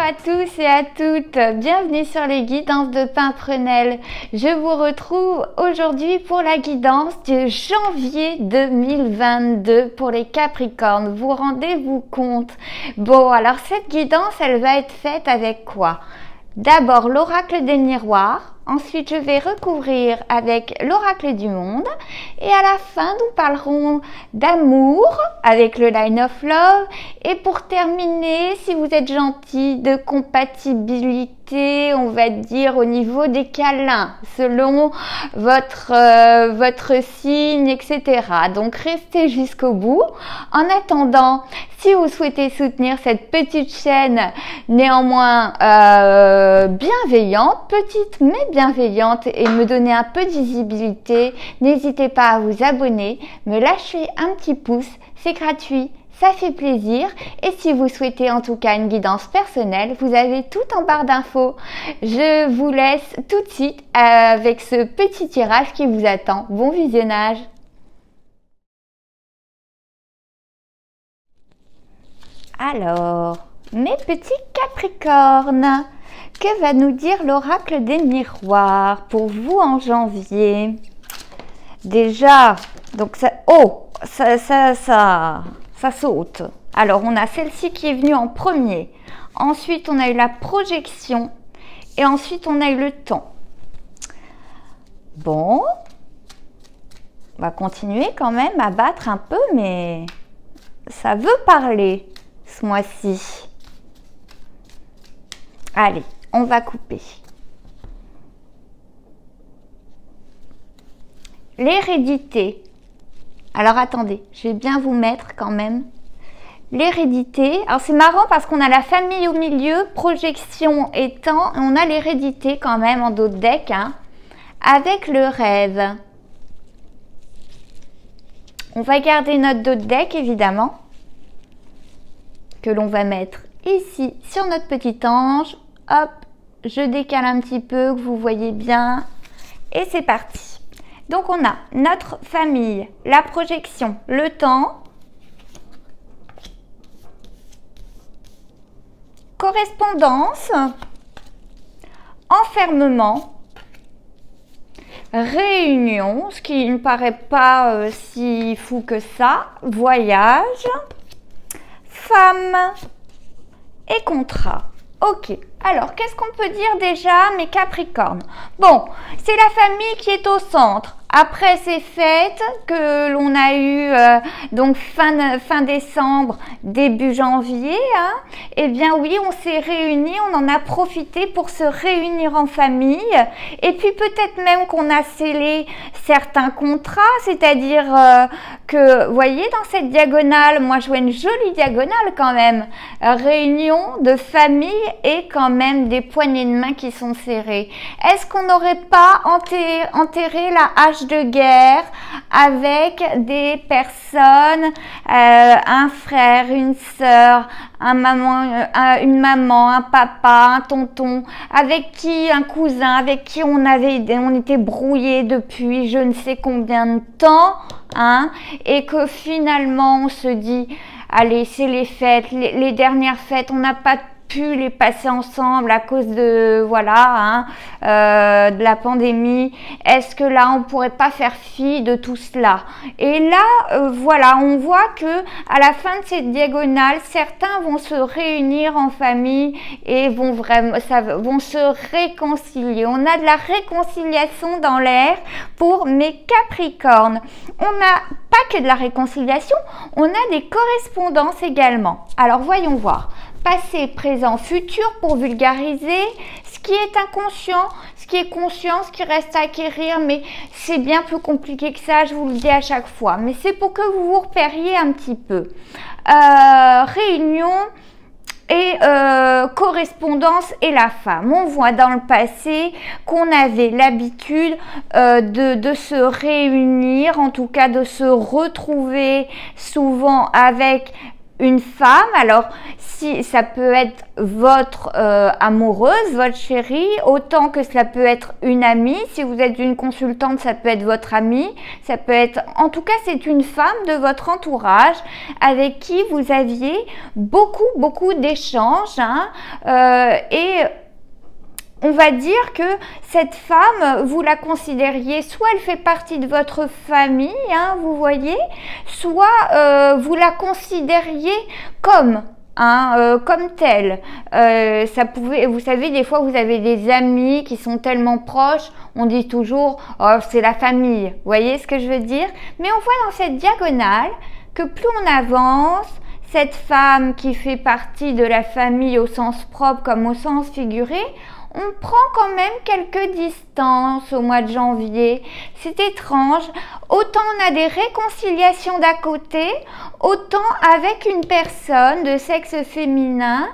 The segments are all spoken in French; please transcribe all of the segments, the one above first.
à tous et à toutes, bienvenue sur les guidances de Pimprenelle. Je vous retrouve aujourd'hui pour la guidance de janvier 2022 pour les Capricornes. Vous rendez-vous compte? Bon, alors cette guidance, elle va être faite avec quoi? D'abord l'oracle des miroirs. Ensuite, je vais recouvrir avec l'oracle du monde et à la fin, nous parlerons d'amour avec le Line of Love et pour terminer, si vous êtes gentil, de compatibilité, on va dire au niveau des câlins, selon votre signe, etc. Donc, restez jusqu'au bout. En attendant, si vous souhaitez soutenir cette petite chaîne, néanmoins bienveillante, petite mais bienveillante et me donner un peu de visibilité, n'hésitez pas à vous abonner, me lâcher un petit pouce, c'est gratuit, ça fait plaisir et si vous souhaitez en tout cas une guidance personnelle, vous avez tout en barre d'infos. Je vous laisse tout de suite avec ce petit tirage qui vous attend. Bon visionnage! Alors, mes petits Capricornes, que va nous dire l'oracle des miroirs pour vous en janvier? Déjà, donc ça, oh, ça saute. Alors, on a celle-ci qui est venue en premier. Ensuite, on a eu la projection. Et ensuite, on a eu le temps. Bon, on va continuer quand même à battre un peu, mais ça veut parler ce mois-ci. Allez, on va couper. L'hérédité. Alors attendez, je vais bien vous mettre quand même. L'hérédité. Alors c'est marrant parce qu'on a la famille au milieu, projection et temps, et on a l'hérédité quand même en d'autres decks, hein, avec le rêve. On va garder notre d'autres deck évidemment, que l'on va mettre ici sur notre petit ange. Hop, je décale un petit peu, que vous voyez bien. Et c'est parti. Donc, on a notre famille, la projection, le temps, correspondance, enfermement, réunion, ce qui ne paraît pas si fou que ça, voyage, femme et contrat. Ok, alors qu'est-ce qu'on peut dire déjà mes Capricornes? Bon, c'est la famille qui est au centre. Après ces fêtes que l'on a eu donc fin décembre, début janvier, hein, eh bien oui, on s'est réunis, on en a profité pour se réunir en famille. Et puis peut-être même qu'on a scellé certains contrats, c'est-à-dire que, vous voyez, dans cette diagonale, moi je vois une jolie diagonale quand même. Réunion de famille et quand même des poignées de main qui sont serrées. Est-ce qu'on n'aurait pas enterré la hache de guerre avec des personnes, un frère, une sœur, une maman, un papa, un tonton, avec qui, un cousin, avec qui on était brouillés depuis je ne sais combien de temps, hein, et que finalement on se dit, allez, c'est les fêtes, les dernières fêtes, on n'a pas pu les passer ensemble à cause de voilà, hein, de la pandémie. Est-ce que là on pourrait pas faire fi de tout cela? Et là voilà, on voit que à la fin de cette diagonale, certains vont se réunir en famille et vont se réconcilier. On a de la réconciliation dans l'air pour mes Capricornes. On n'a pas que de la réconciliation, on a des correspondances également. Alors voyons voir. Passé, présent, futur pour vulgariser ce qui est inconscient, ce qui est conscient, ce qui reste à acquérir, mais c'est bien plus compliqué que ça, je vous le dis à chaque fois. Mais c'est pour que vous vous repériez un petit peu. Réunion et correspondance et la femme. On voit dans le passé qu'on avait l'habitude de se réunir, en tout cas de se retrouver souvent avec une femme, alors si ça peut être votre amoureuse, votre chérie, autant que cela peut être une amie. Si vous êtes une consultante, ça peut être votre amie, ça peut être, en tout cas c'est une femme de votre entourage avec qui vous aviez beaucoup d'échanges, hein, et on va dire que cette femme, vous la considériez, soit elle fait partie de votre famille, hein, vous voyez, soit vous la considériez comme, hein, comme telle. Ça pouvait, vous savez, des fois vous avez des amis qui sont tellement proches, on dit toujours, oh, c'est la famille, vous voyez ce que je veux dire? Mais on voit dans cette diagonale que plus on avance, cette femme qui fait partie de la famille au sens propre comme au sens figuré, on prend quand même quelques distances au mois de janvier. C'est étrange. Autant on a des réconciliations d'à côté, autant avec une personne de sexe féminin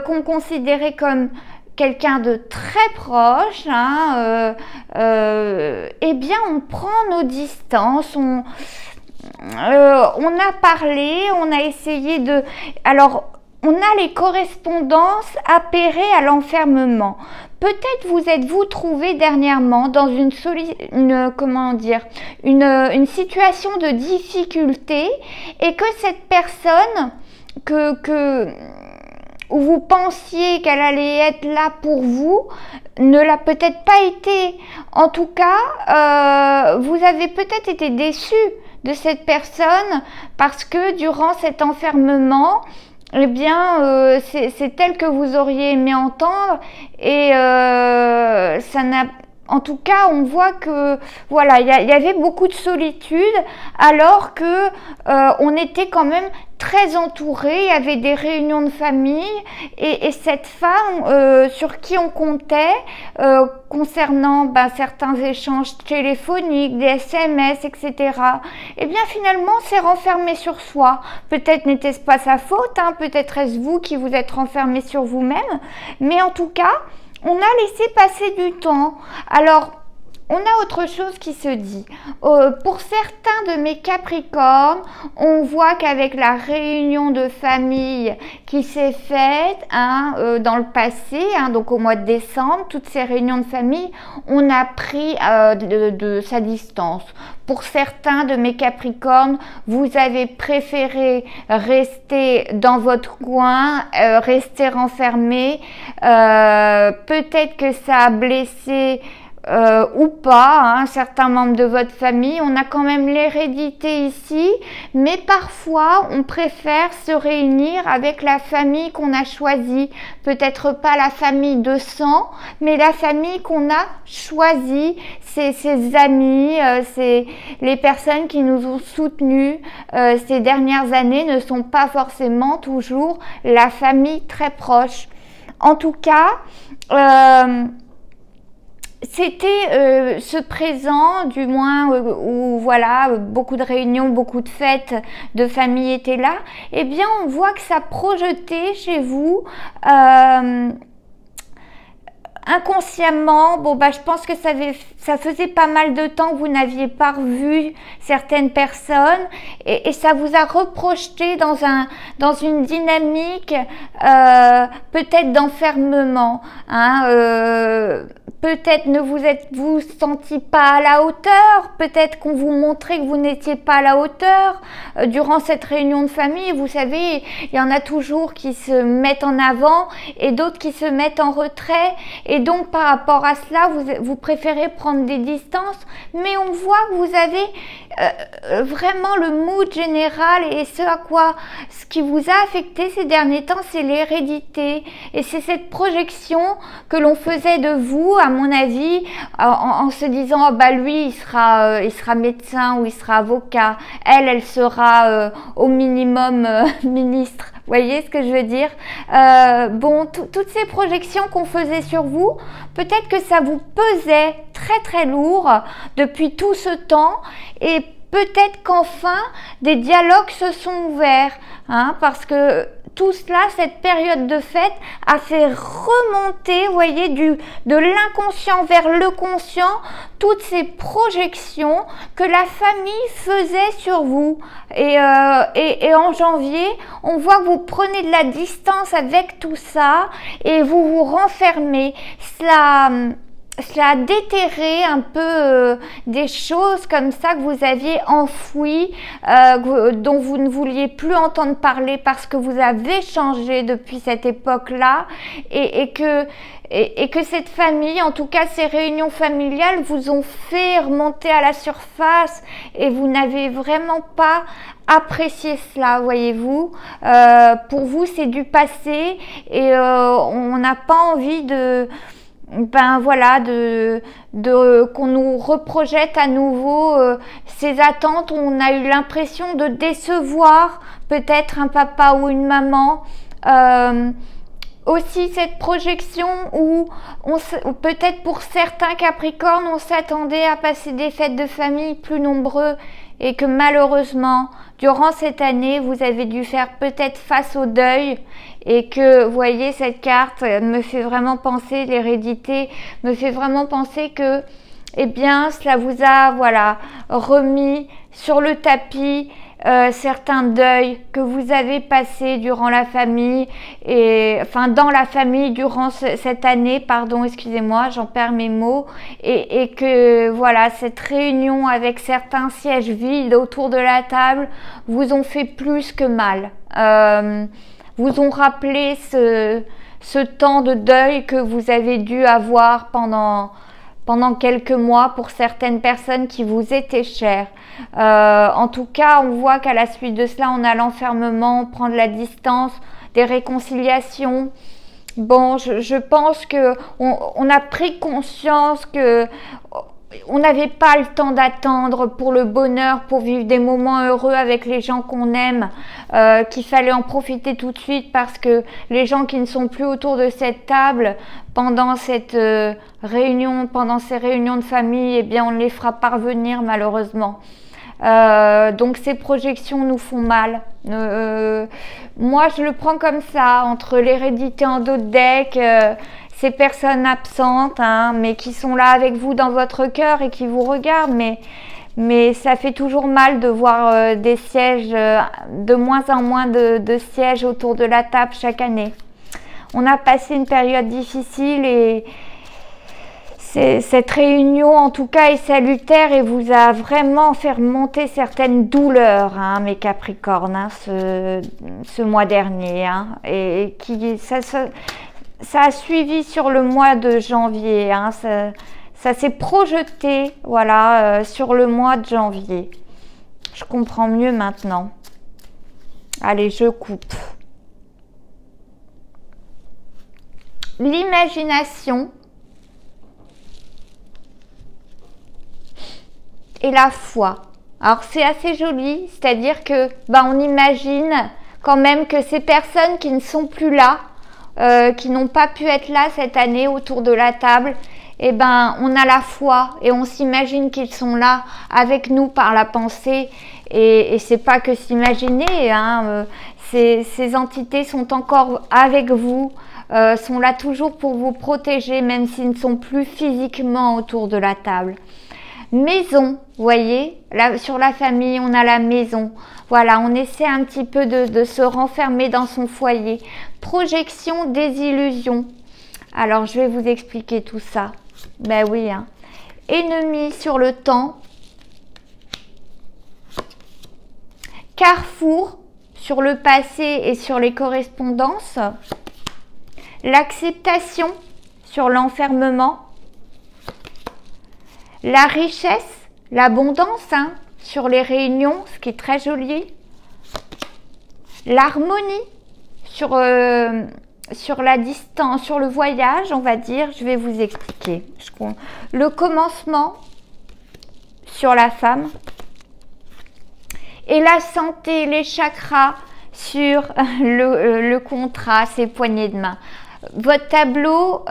qu'on considérait comme quelqu'un de très proche, hein, eh bien on prend nos distances, on a parlé, on a essayé de... Alors, on a les correspondances appairées à l'enfermement. Peut-être vous êtes-vous trouvé dernièrement dans une situation de difficulté et que cette personne où vous pensiez qu'elle allait être là pour vous, ne l'a peut-être pas été. En tout cas, vous avez peut-être été déçu de cette personne parce que durant cet enfermement, eh bien, c'est elle que vous auriez aimé entendre et ça n'a... En tout cas, on voit que voilà, il y avait beaucoup de solitude alors que on était quand même très entouré. Il y avait des réunions de famille et cette femme sur qui on comptait concernant certains échanges téléphoniques, des SMS, etc. Eh bien, finalement, s'est renfermé sur soi. Peut-être n'était-ce pas sa faute, hein, peut-être est-ce vous qui vous êtes renfermé sur vous-même, mais en tout cas, on a laissé passer du temps. Alors, on a autre chose qui se dit. Pour certains de mes Capricornes, on voit qu'avec la réunion de famille qui s'est faite dans le passé, donc au mois de décembre, toutes ces réunions de famille, on a pris de sa distance. Pour certains de mes Capricornes, vous avez préféré rester dans votre coin, rester renfermé. Peut-être que ça a blessé ou pas, certains membres de votre famille. On a quand même l'hérédité ici, mais parfois on préfère se réunir avec la famille qu'on a choisie. Peut-être pas la famille de sang, mais la famille qu'on a choisie, c'est ses amis, c'est les personnes qui nous ont soutenus ces dernières années ne sont pas forcément toujours la famille très proche. En tout cas, c'était ce présent, du moins où voilà, beaucoup de réunions, beaucoup de fêtes de famille étaient là. Eh bien, on voit que ça projetait chez vous inconsciemment. Bon, je pense que ça faisait pas mal de temps que vous n'aviez pas revu certaines personnes et ça vous a reprojeté dans une dynamique peut-être d'enfermement. Peut-être ne vous senti pas à la hauteur, peut-être qu'on vous montrait que vous n'étiez pas à la hauteur. Durant cette réunion de famille, vous savez, il y en a toujours qui se mettent en avant et d'autres qui se mettent en retrait. Et donc, par rapport à cela, vous préférez prendre des distances. Mais on voit que vous avez vraiment le mood général et ce qui vous a affecté ces derniers temps, c'est l'hérédité. Et c'est cette projection que l'on faisait de vous, à mon avis, en se disant lui il sera médecin ou il sera avocat, elle sera au minimum ministre. Vous voyez ce que je veux dire? Toutes ces projections qu'on faisait sur vous, peut-être que ça vous pesait très très lourd depuis tout ce temps et peut-être qu'enfin des dialogues se sont ouverts, parce que tout cela, cette période de fête a fait remonter, vous voyez, de l'inconscient vers le conscient, toutes ces projections que la famille faisait sur vous. Et en janvier, on voit que vous prenez de la distance avec tout ça et vous vous renfermez. Cela a déterré un peu des choses comme ça que vous aviez enfouies, dont vous ne vouliez plus entendre parler parce que vous avez changé depuis cette époque-là et que cette famille, en tout cas ces réunions familiales, vous ont fait remonter à la surface et vous n'avez vraiment pas apprécié cela, voyez-vous. Pour vous, c'est du passé et on n'a pas envie qu'on nous reprojette à nouveau ces attentes où on a eu l'impression de décevoir peut-être un papa ou une maman. Aussi cette projection où peut-être pour certains Capricornes, on s'attendait à passer des fêtes de famille plus nombreux et que malheureusement, durant cette année, vous avez dû faire peut-être face au deuil et que, vous voyez, cette carte me fait vraiment penser, l'hérédité me fait vraiment penser que, eh bien, cela vous a, voilà, remis sur le tapis certains deuils que vous avez passés durant la famille dans la famille durant cette année, pardon, excusez-moi, j'en perds mes mots, et que voilà, cette réunion avec certains sièges vides autour de la table vous ont fait plus que mal, vous ont rappelé ce temps de deuil que vous avez dû avoir pendant quelques mois pour certaines personnes qui vous étaient chères. En tout cas, on voit qu'à la suite de cela, on a l'enfermement, prendre la distance, des réconciliations. Bon, je pense que on a pris conscience que on n'avait pas le temps d'attendre pour le bonheur, pour vivre des moments heureux avec les gens qu'on aime, qu'il fallait en profiter tout de suite parce que les gens qui ne sont plus autour de cette table pendant cette réunion, pendant ces réunions de famille, eh bien on les fera parvenir malheureusement. Donc ces projections nous font mal. Moi je le prends comme ça, entre l'hérédité en dos de deck, ces personnes absentes, hein, mais qui sont là avec vous dans votre cœur et qui vous regardent, mais ça fait toujours mal de voir des sièges, de moins en moins de sièges autour de la table chaque année. On a passé une période difficile et cette réunion en tout cas est salutaire et vous a vraiment fait remonter certaines douleurs, hein, mes Capricornes, hein, ce mois dernier, hein, et ça a suivi sur le mois de janvier, hein, ça s'est projeté, voilà, sur le mois de janvier. Je comprends mieux maintenant. Allez, je coupe. L'imagination et la foi. Alors c'est assez joli, c'est-à-dire que on imagine quand même que ces personnes qui ne sont plus là, qui n'ont pas pu être là cette année autour de la table, on a la foi et on s'imagine qu'ils sont là avec nous par la pensée et c'est pas que s'imaginer, hein, ces entités sont encore avec vous, sont là toujours pour vous protéger même s'ils ne sont plus physiquement autour de la table. Maison, vous voyez, là, sur la famille, on a la maison. Voilà, on essaie un petit peu de se renfermer dans son foyer. Projection, désillusion. Alors, je vais vous expliquer tout ça. Ben oui, hein. Ennemi sur le temps. Carrefour sur le passé et sur les correspondances. L'acceptation sur l'enfermement. La richesse, l'abondance, hein, sur les réunions, ce qui est très joli. L'harmonie sur la distance, sur le voyage, on va dire. Je vais vous expliquer. Le commencement sur la femme. Et la santé, les chakras sur le contrat, ses poignées de main. Votre tableau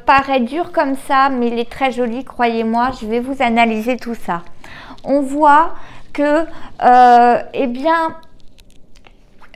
paraît dur comme ça, mais il est très joli, croyez-moi. Je vais vous analyser tout ça. On voit que,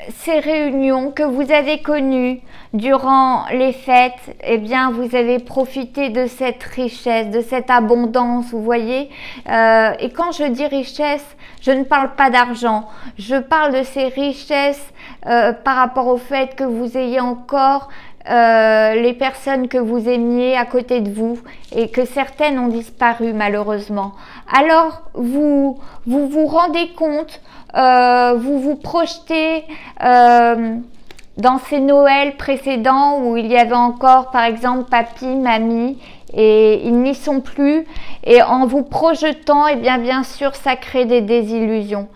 ces réunions que vous avez connues durant les fêtes, eh bien, vous avez profité de cette richesse, de cette abondance, vous voyez. Et quand je dis richesse, je ne parle pas d'argent. Je parle de ces richesses par rapport au fait que vous ayez encore les personnes que vous aimiez à côté de vous et que certaines ont disparu malheureusement. Alors, vous vous rendez compte, vous vous projetez dans ces Noëls précédents où il y avait encore par exemple papy, mamie et ils n'y sont plus, et en vous projetant, et bien sûr ça crée des désillusions,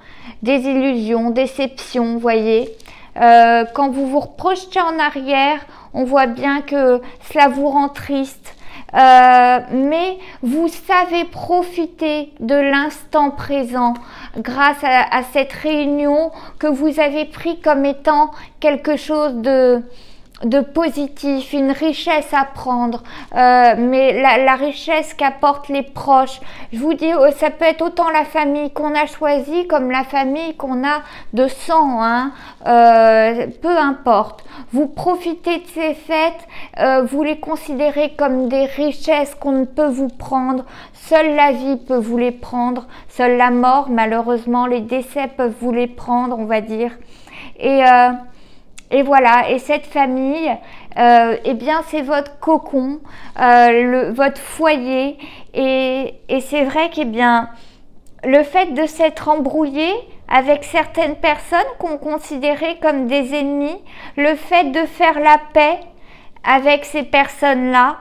déceptions, vous voyez. Quand vous vous projetez en arrière, on voit bien que cela vous rend triste. Mais vous savez profiter de l'instant présent grâce à cette réunion que vous avez pris comme étant quelque chose de positif, une richesse à prendre, mais la richesse qu'apportent les proches. Je vous dis, ça peut être autant la famille qu'on a choisie comme la famille qu'on a de sang, hein. Peu importe. Vous profitez de ces fêtes, vous les considérez comme des richesses qu'on ne peut vous prendre. Seule la vie peut vous les prendre, seule la mort, malheureusement, les décès peuvent vous les prendre, on va dire. Et voilà, et cette famille, eh bien c'est votre cocon, votre foyer, et c'est vrai qu'eh bien, le fait de s'être embrouillé avec certaines personnes qu'on considérait comme des ennemis, le fait de faire la paix avec ces personnes-là,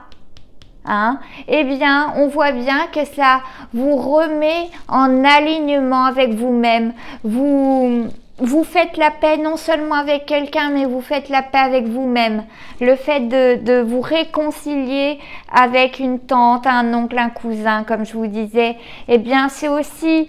hein, eh bien, on voit bien que ça vous remet en alignement avec vous-même. Vous faites la paix non seulement avec quelqu'un, mais vous faites la paix avec vous-même. Le fait de vous réconcilier avec une tante, un oncle, un cousin, comme je vous disais, eh bien, c'est aussi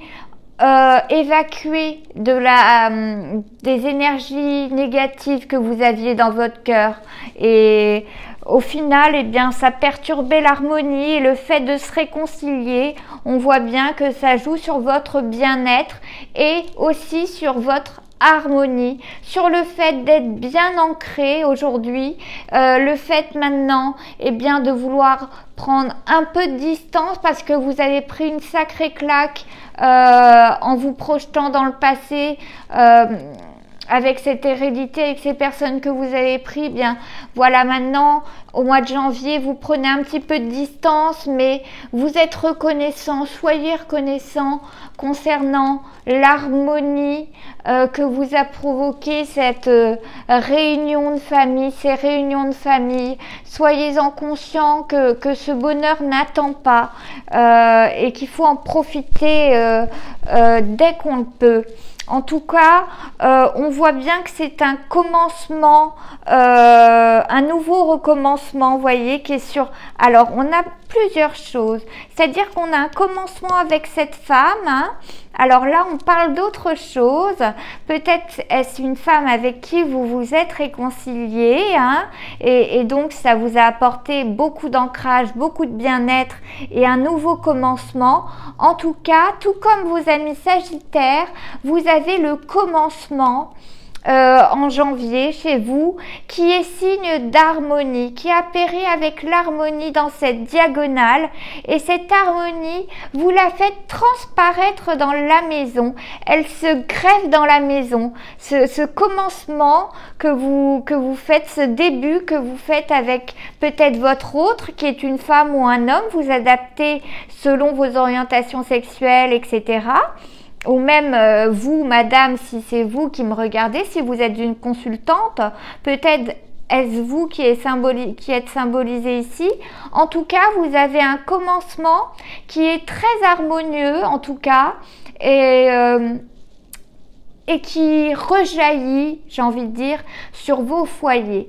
évacuer des énergies négatives que vous aviez dans votre cœur. Et au final, eh bien, ça perturbait l'harmonie, et le fait de se réconcilier, on voit bien que ça joue sur votre bien-être et aussi sur votre harmonie, sur le fait d'être bien ancré aujourd'hui, le fait maintenant, eh bien, de vouloir prendre un peu de distance parce que vous avez pris une sacrée claque en vous projetant dans le passé, avec cette hérédité, avec ces personnes que vous avez pris. Bien voilà, maintenant au mois de janvier vous prenez un petit peu de distance, mais vous êtes reconnaissant, soyez reconnaissant concernant l'harmonie que vous a provoqué cette réunion de famille, ces réunions de famille. Soyez-en conscients que ce bonheur n'attend pas, et qu'il faut en profiter dès qu'on le peut. En tout cas, on voit bien que c'est un commencement, un nouveau recommencement, vous voyez, qui est sur... Alors, on a plusieurs choses. C'est-à-dire qu'on a un commencement avec cette femme, hein. Alors là, on parle d'autre chose. Peut-être est-ce une femme avec qui vous vous êtes réconcilié, hein, et donc ça vous a apporté beaucoup d'ancrage, beaucoup de bien-être et un nouveau commencement. En tout cas, tout comme vos amis Sagittaires, vous avez le commencement en janvier chez vous, qui est signe d'harmonie, qui apparaît avec l'harmonie dans cette diagonale, et cette harmonie, vous la faites transparaître dans la maison, elle se greffe dans la maison, ce commencement que vous faites, ce début que vous faites avec peut-être votre autre, qui est une femme ou un homme, vous adaptez selon vos orientations sexuelles, etc., ou même vous, madame, si c'est vous qui me regardez, si vous êtes une consultante, peut-être est-ce vous qui êtes symbolisé ici. En tout cas, vous avez un commencement qui est très harmonieux, en tout cas, et qui rejaillit, j'ai envie de dire, sur vos foyers,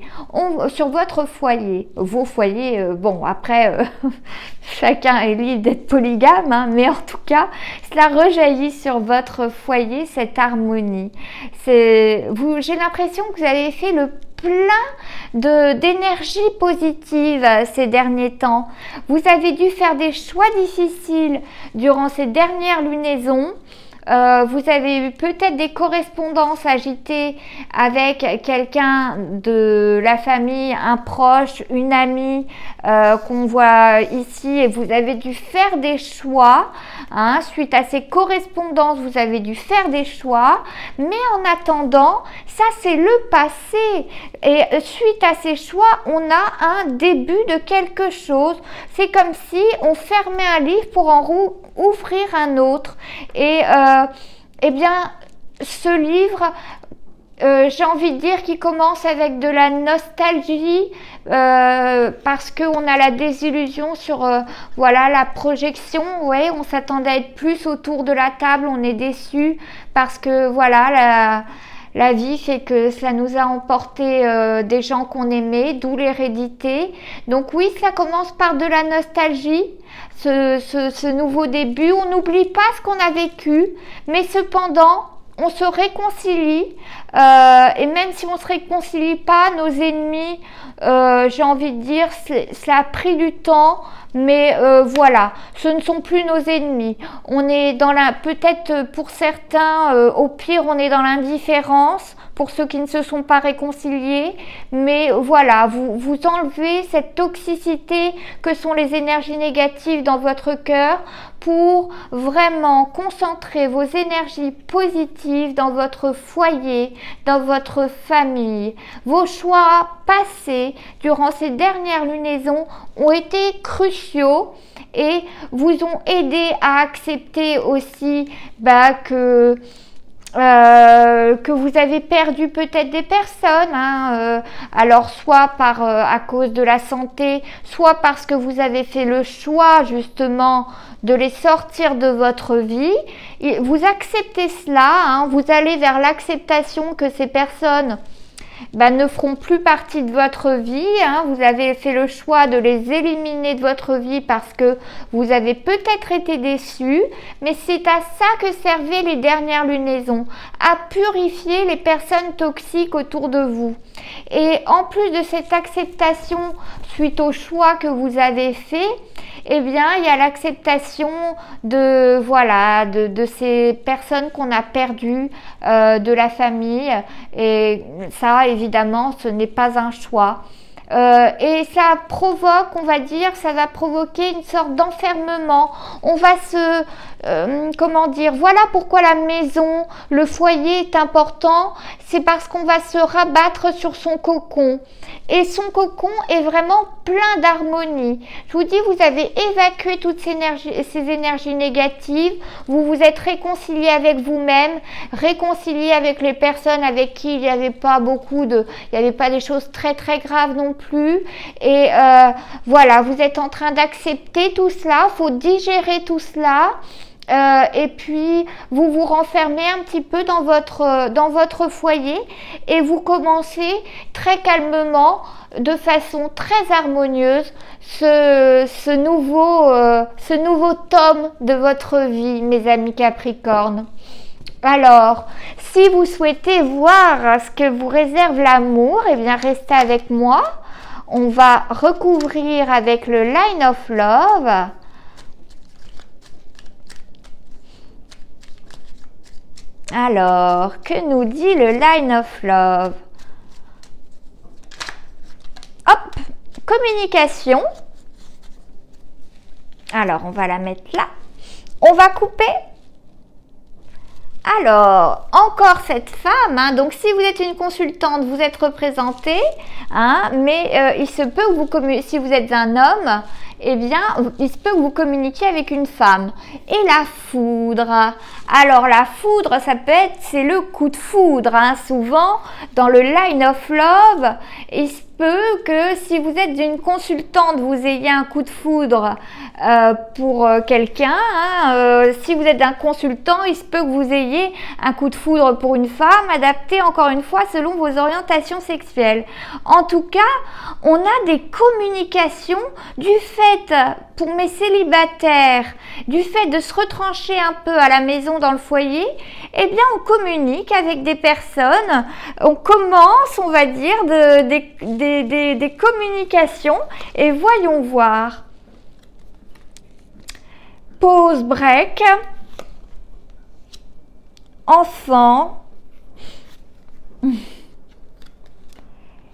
sur votre foyer. Vos foyers, bon, après, chacun est libre d'être polygame, hein, mais en tout cas, cela rejaillit sur votre foyer, cette harmonie. J'ai l'impression que vous avez fait le plein d'énergie positive ces derniers temps. Vous avez dû faire des choix difficiles durant ces dernières lunaisons. vous avez peut-être des correspondances agitées avec quelqu'un de la famille, un proche, une amie qu'on voit ici, et vous avez dû faire des choix. Hein, suite à ces correspondances, vous avez dû faire des choix, mais en attendant, ça c'est le passé. Et suite à ces choix, on a un début de quelque chose. C'est comme si on fermait un livre pour en ouvrir un autre. Et eh bien, ce livre, j'ai envie de dire qu'il commence avec de la nostalgie parce qu'on a la désillusion sur voilà, la projection. Ouais, on s'attendait à être plus autour de la table, on est déçu parce que voilà, la vie fait que ça nous a emporté des gens qu'on aimait, d'où l'hérédité. Donc oui, ça commence par de la nostalgie, ce nouveau début. On n'oublie pas ce qu'on a vécu, mais cependant, on se réconcilie, et même si on ne se réconcilie pas, nos ennemis, j'ai envie de dire, ça a pris du temps, mais voilà, ce ne sont plus nos ennemis. On est dans peut-être pour certains, au pire, on est dans l'indifférence, pour ceux qui ne se sont pas réconciliés, mais voilà, vous enlevez cette toxicité que sont les énergies négatives dans votre cœur pour vraiment concentrer vos énergies positives dans votre foyer, dans votre famille. Vos choix passés durant ces dernières lunaisons ont été cruciaux et vous ont aidé à accepter aussi que vous avez perdu peut-être des personnes, hein, alors soit à cause de la santé, soit parce que vous avez fait le choix justement de les sortir de votre vie. Et vous acceptez cela, hein, vous allez vers l'acceptation que ces personnes ne feront plus partie de votre vie, hein. Vous avez fait le choix de les éliminer de votre vie parce que vous avez peut-être été déçus, mais c'est à ça que servaient les dernières lunaisons, à purifier les personnes toxiques autour de vous. Et en plus de cette acceptation suite au choix que vous avez fait, eh bien, il y a l'acceptation de ces personnes qu'on a perdues, de la famille. Et ça, évidemment, ce n'est pas un choix. Et ça provoque, on va dire, ça va provoquer une sorte d'enfermement. On va voilà pourquoi la maison, le foyer est important, c'est parce qu'on va se rabattre sur son cocon. Et son cocon est vraiment plein d'harmonie. Je vous dis, vous avez évacué toutes ces énergies négatives, vous vous êtes réconcilié avec vous-même, réconcilié avec les personnes avec qui il n'y avait pas des choses très très graves non plus. Et voilà, vous êtes en train d'accepter tout cela, il faut digérer tout cela. Et puis vous vous renfermez un petit peu dans votre foyer et vous commencez très calmement, de façon très harmonieuse, ce nouveau tome de votre vie, mes amis Capricornes. Alors, si vous souhaitez voir ce que vous réserve l'amour, eh bien restez avec moi. On va recouvrir avec le Line of Love. Alors, que nous dit le Line of Love? Hop, communication. Alors, on va la mettre là. On va couper. Alors, encore cette femme, hein, donc si vous êtes une consultante, vous êtes représentée, hein, mais il se peut que si vous êtes un homme, eh bien, il se peut que vous communiquiez avec une femme. Et la foudre. Alors, la foudre, c'est le coup de foudre, hein, souvent, dans le Line of Love, il se peut que si vous êtes une consultante, vous ayez un coup de foudre pour quelqu'un. Hein, si vous êtes un consultant, il se peut que vous ayez un coup de foudre pour une femme, adapté encore une fois selon vos orientations sexuelles. En tout cas, on a des communications du fait, pour mes célibataires, du fait de se retrancher un peu à la maison dans le foyer, eh bien on communique avec des personnes, on commence, on va dire, des communications et voyons voir. Pause, break. enfant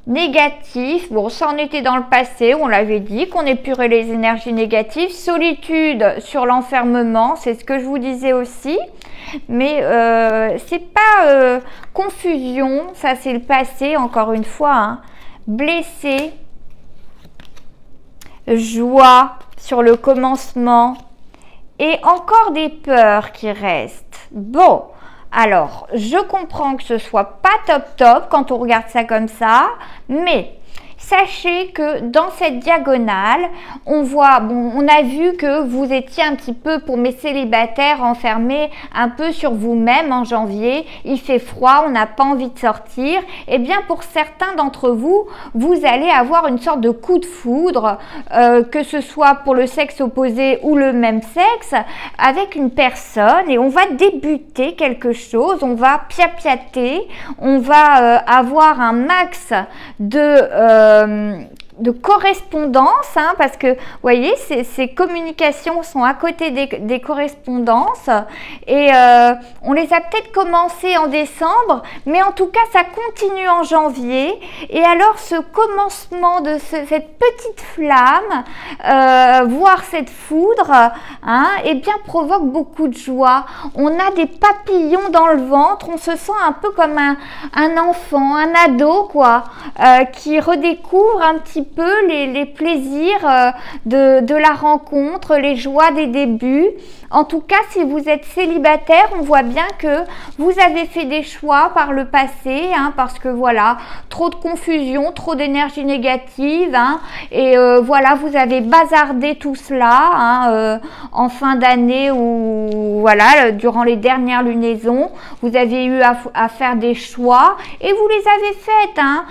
négatif. Bon, ça en était dans le passé, on l'avait dit, qu'on épurait les énergies négatives. Solitude sur l'enfermement, c'est ce que je vous disais aussi. Mais c'est pas confusion, ça c'est le passé, encore une fois. Hein. Blessé, joie sur le commencement et encore des peurs qui restent. Bon. Alors, je comprends que ce soit pas top quand on regarde ça comme ça, mais sachez que dans cette diagonale, on voit, bon, on a vu que vous étiez un petit peu, pour mes célibataires, enfermés un peu sur vous-même en janvier. Il fait froid, on n'a pas envie de sortir. Eh bien, pour certains d'entre vous, vous allez avoir une sorte de coup de foudre, que ce soit pour le sexe opposé ou le même sexe, avec une personne, et on va débuter quelque chose, on va piapiater, on va avoir un max de correspondance, hein, parce que, vous voyez, ces communications sont à côté des correspondances et on les a peut-être commencées en décembre, mais en tout cas, ça continue en janvier. Et alors, ce commencement de cette petite flamme, voire cette foudre, hein, eh bien, provoque beaucoup de joie. On a des papillons dans le ventre, on se sent un peu comme un enfant, un ado, quoi, qui redécouvre un petit peu les plaisirs de la rencontre, les joies des débuts. En tout cas, si vous êtes célibataire, on voit bien que vous avez fait des choix par le passé, hein, parce que voilà, trop de confusion, trop d'énergie négative, hein, et voilà, vous avez bazardé tout cela, hein, en fin d'année ou voilà, durant les dernières lunaisons, vous avez eu à faire des choix et vous les avez faites, hein.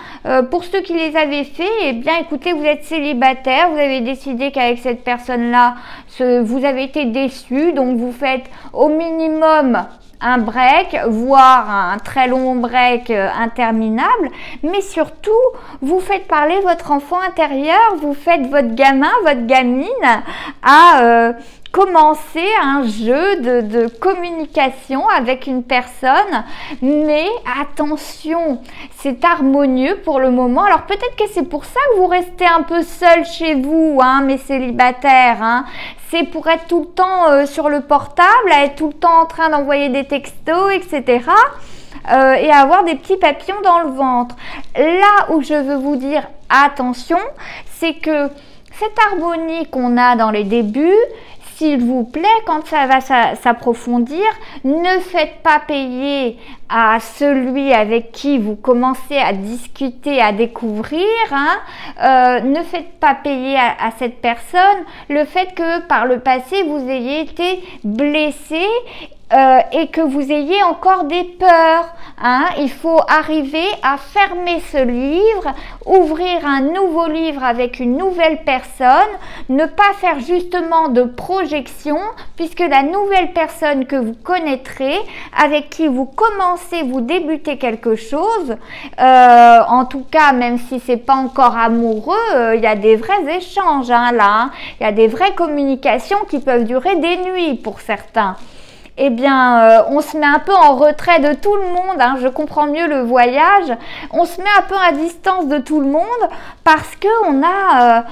Pour ceux qui les avaient faits, eh bien écoutez, vous êtes célibataire, vous avez décidé qu'avec cette personne-là, vous avez été déçu, donc vous faites au minimum un break, voire un très long break interminable, mais surtout, vous faites parler votre enfant intérieur, vous faites votre gamin, votre gamine à commencer un jeu de communication avec une personne, mais attention, c'est harmonieux pour le moment. Alors peut-être que c'est pour ça que vous restez un peu seul chez vous, hein, mes célibataires, hein. C'est pour être tout le temps sur le portable, à être tout le temps en train d'envoyer des textos, etc. Et avoir des petits papillons dans le ventre. Là où je veux vous dire attention, c'est que cette harmonie qu'on a dans les débuts, s'il vous plaît, quand ça va s'approfondir, ne faites pas payer à celui avec qui vous commencez à discuter, à découvrir, hein, ne faites pas payer à cette personne le fait que par le passé vous ayez été blessé et que vous ayez encore des peurs, hein. Il faut arriver à fermer ce livre, ouvrir un nouveau livre avec une nouvelle personne, ne pas faire justement de projection, puisque la nouvelle personne que vous connaîtrez, avec qui vous commencez, vous débutez quelque chose, en tout cas, même si c'est pas encore amoureux, il y a des vrais échanges, hein, là, hein. Il y a des vraies communications qui peuvent durer des nuits pour certains. Eh bien, on se met un peu en retrait de tout le monde, hein, je comprends mieux le voyage, on se met un peu à distance de tout le monde parce qu'on a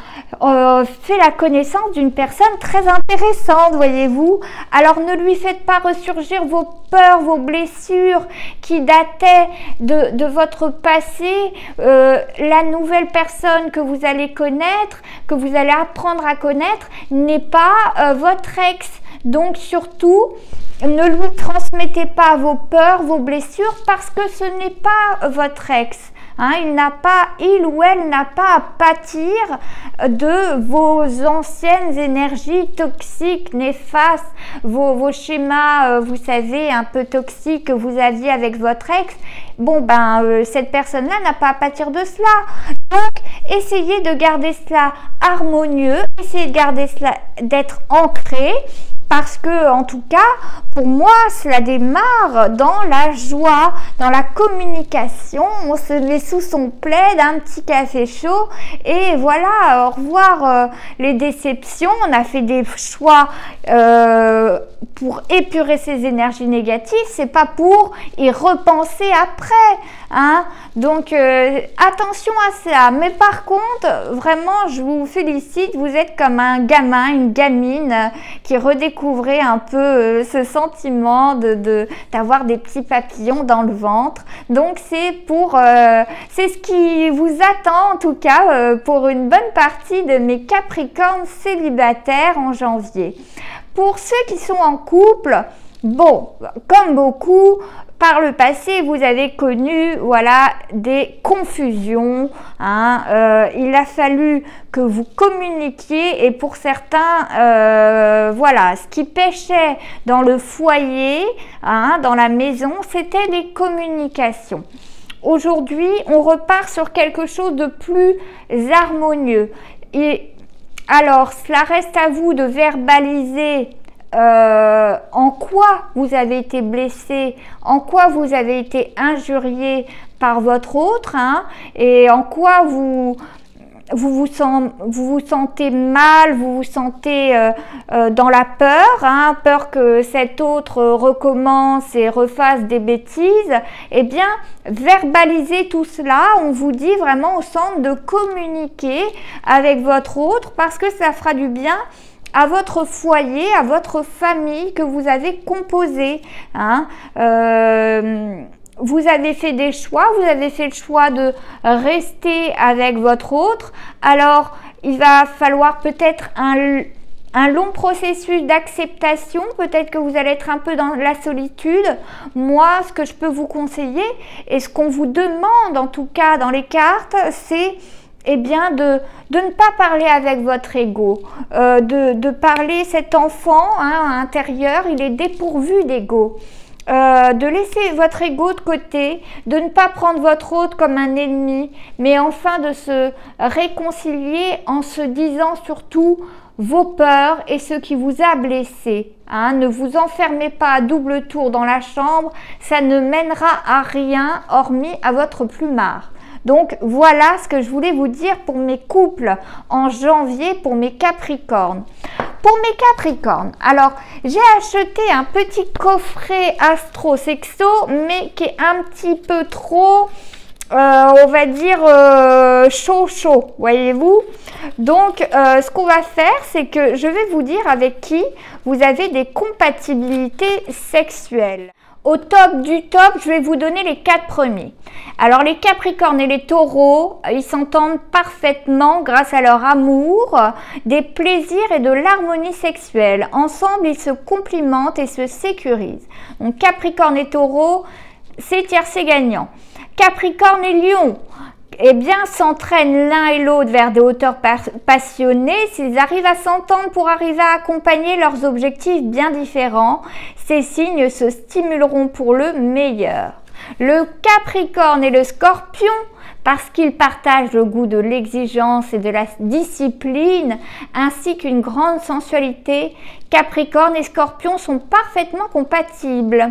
fait la connaissance d'une personne très intéressante, voyez-vous. Alors ne lui faites pas ressurgir vos peurs, vos blessures qui dataient de votre passé. La nouvelle personne que vous allez connaître, que vous allez apprendre à connaître, n'est pas votre ex. Donc surtout, ne lui transmettez pas vos peurs, vos blessures, parce que ce n'est pas votre ex. Hein, il ou elle n'a pas à pâtir de vos anciennes énergies toxiques, néfastes, vos schémas, vous savez, un peu toxiques que vous aviez avec votre ex. Bon, cette personne-là n'a pas à pâtir de cela. Donc, essayez de garder cela harmonieux, essayez de garder cela, d'être ancré. parce que, en tout cas, pour moi, cela démarre dans la joie, dans la communication. On se met sous son plaid, un petit café chaud et voilà, au revoir les déceptions. On a fait des choix pour épurer ces énergies négatives, c'est pas pour y repenser après, hein. Donc attention à ça. Mais par contre, vraiment, je vous félicite, vous êtes comme un gamin, une gamine qui redécouvrait un peu ce sentiment d'avoir des petits papillons dans le ventre. Donc c'est ce qui vous attend en tout cas pour une bonne partie de mes Capricornes célibataires en janvier. Pour ceux qui sont en couple, bon, comme beaucoup, par le passé, vous avez connu, voilà, des confusions, hein, il a fallu que vous communiquiez et pour certains, voilà, ce qui pêchait dans le foyer, hein, dans la maison, c'était les communications. Aujourd'hui, on repart sur quelque chose de plus harmonieux. Et alors, cela reste à vous de verbaliser en quoi vous avez été blessé, en quoi vous avez été injurié par votre autre, hein, et en quoi vous vous sentez mal, vous vous sentez dans la peur, hein, peur que cet autre recommence et refasse des bêtises. Eh bien, verbalisez tout cela. On vous dit vraiment au centre de communiquer avec votre autre parce que ça fera du bien à votre foyer, à votre famille que vous avez composé, hein. Vous avez fait des choix, vous avez fait le choix de rester avec votre autre. Alors, il va falloir peut-être un long processus d'acceptation. Peut-être que vous allez être un peu dans la solitude. Moi, ce que je peux vous conseiller et ce qu'on vous demande, en tout cas dans les cartes, c'est eh bien de ne pas parler avec votre ego, de parler cet enfant, hein, intérieur, il est dépourvu d'ego. De laisser votre ego de côté, de ne pas prendre votre autre comme un ennemi, mais enfin de se réconcilier en se disant surtout vos peurs et ce qui vous a blessé. Hein, ne vous enfermez pas à double tour dans la chambre, ça ne mènera à rien hormis à votre plumard. Donc voilà ce que je voulais vous dire pour mes couples en janvier, pour mes Capricornes. Pour mes Capricornes, alors j'ai acheté un petit coffret Astro Sexto, mais qui est un petit peu trop, on va dire, chaud, voyez-vous. Donc ce qu'on va faire, c'est que je vais vous dire avec qui vous avez des compatibilités sexuelles. Au top du top, je vais vous donner les 4 premiers. Alors les Capricornes et les Taureaux, ils s'entendent parfaitement grâce à leur amour, des plaisirs et de l'harmonie sexuelle. Ensemble, ils se complimentent et se sécurisent. Donc Capricorne et Taureau, c'est tiercé gagnant. Capricorne et Lion, eh bien, s'entraînent l'un et l'autre vers des hauteurs passionnées. S'ils arrivent à s'entendre pour arriver à accompagner leurs objectifs bien différents, ces signes se stimuleront pour le meilleur. Le Capricorne et le Scorpion, parce qu'ils partagent le goût de l'exigence et de la discipline, ainsi qu'une grande sensualité, Capricorne et Scorpion sont parfaitement compatibles.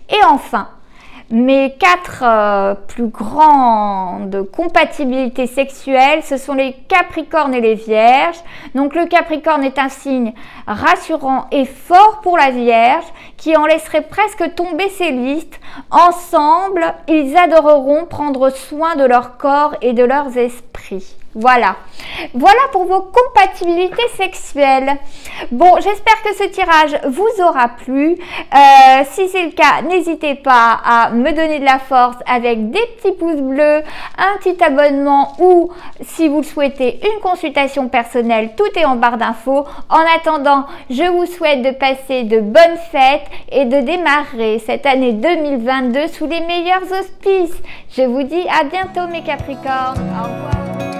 Et enfin, mes 4 plus grandes compatibilités sexuelles, ce sont les Capricornes et les Vierges. Donc le Capricorne est un signe rassurant et fort pour la Vierge qui en laisserait presque tomber ses listes. Ensemble, ils adoreront prendre soin de leur corps et de leurs esprits. Voilà, voilà pour vos compatibilités sexuelles. Bon, j'espère que ce tirage vous aura plu. Si c'est le cas, n'hésitez pas à me donner de la force avec des petits pouces bleus, un petit abonnement ou, si vous le souhaitez, une consultation personnelle. Tout est en barre d'infos. En attendant, je vous souhaite de passer de bonnes fêtes et de démarrer cette année 2022 sous les meilleurs auspices. Je vous dis à bientôt mes Capricornes. Au revoir.